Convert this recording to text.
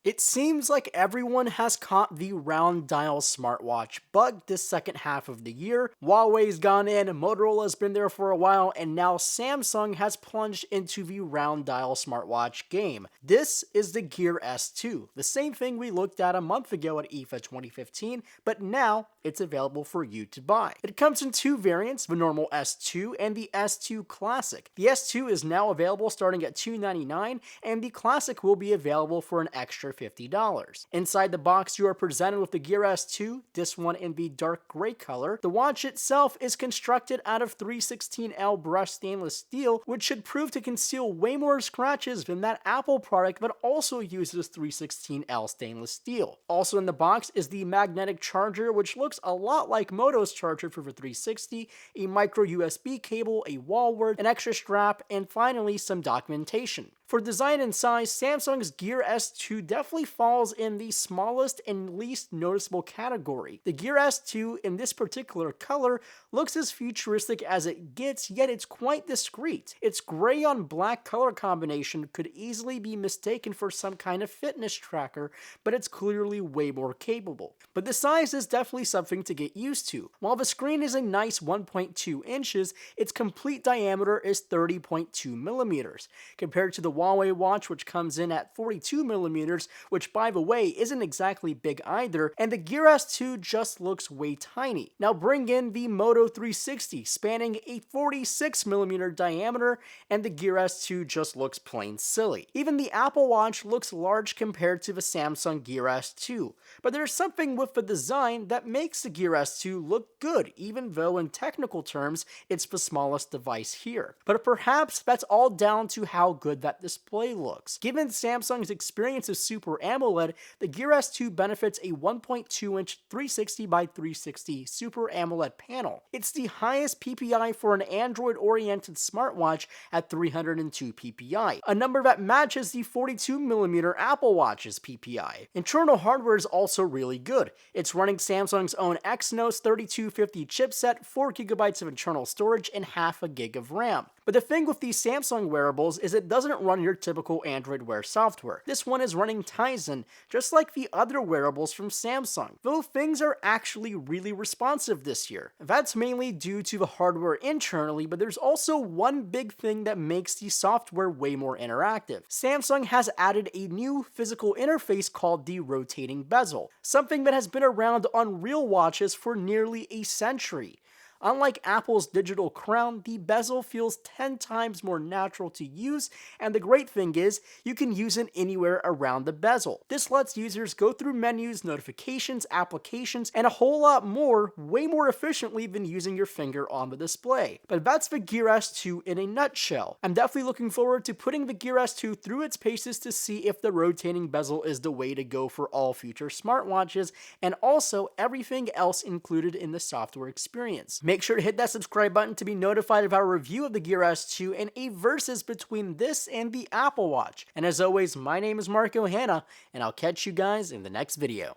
It seems like everyone has caught the round dial smartwatch bug this second half of the year. Huawei's gone in, Motorola's been there for a while, and now Samsung has plunged into the round dial smartwatch game. This is the Gear S2, the same thing we looked at a month ago at IFA 2015, but now it's available for you to buy. It comes in two variants, the normal S2 and the S2 Classic. The S2 is now available starting at $299, and the Classic will be available for an extra $50. Inside the box, you are presented with the Gear S2, this one in the dark gray color. The watch itself is constructed out of 316L brushed stainless steel, which should prove to conceal way more scratches than that Apple product that also uses 316L stainless steel. Also in the box is the magnetic charger, which looks a lot like Moto's charger for the 360, a micro USB cable, a wall wart, an extra strap, and finally some documentation. For design and size, Samsung's Gear S2 definitely falls in the smallest and least noticeable category. The Gear S2 in this particular color looks as futuristic as it gets, yet it's quite discreet. Its gray on black color combination could easily be mistaken for some kind of fitness tracker, but it's clearly way more capable. But the size is definitely something to get used to. While the screen is a nice 1.2 inches, its complete diameter is 30.2 millimeters, compared to the Huawei Watch, which comes in at 42 millimeters, which by the way isn't exactly big either, and the Gear S2 just looks way tiny. Now bring in the Moto 360, spanning a 46 millimeter diameter, and the Gear S2 just looks plain silly. Even the Apple Watch looks large compared to the Samsung Gear S2, but there's something with the design that makes the Gear S2 look good, even though in technical terms it's the smallest device here. But perhaps that's all down to how good that display looks. Given Samsung's experience of Super AMOLED, the Gear S2 benefits a 1.2-inch 360 by 360 Super AMOLED panel. It's the highest PPI for an Android-oriented smartwatch at 302 PPI, a number that matches the 42mm Apple Watch's PPI. Internal hardware is also really good. It's running Samsung's own Exynos 3250 chipset, 4GB of internal storage, and half a gig of RAM. But the thing with these Samsung wearables is it doesn't run your typical Android Wear software. This one is running Tizen, just like the other wearables from Samsung, though things are actually really responsive this year. That's mainly due to the hardware internally, but there's also one big thing that makes the software way more interactive. Samsung has added a new physical interface called the rotating bezel, something that has been around on real watches for nearly a century. Unlike Apple's digital crown, the bezel feels 10 times more natural to use, and the great thing is, you can use it anywhere around the bezel. This lets users go through menus, notifications, applications, and a whole lot more, way more efficiently than using your finger on the display. But that's the Gear S2 in a nutshell. I'm definitely looking forward to putting the Gear S2 through its paces to see if the rotating bezel is the way to go for all future smartwatches, and also everything else included in the software experience. Make sure to hit that subscribe button to be notified of our review of the Gear S2 and a versus between this and the Apple Watch. And as always, my name is Marco Hanna, and I'll catch you guys in the next video.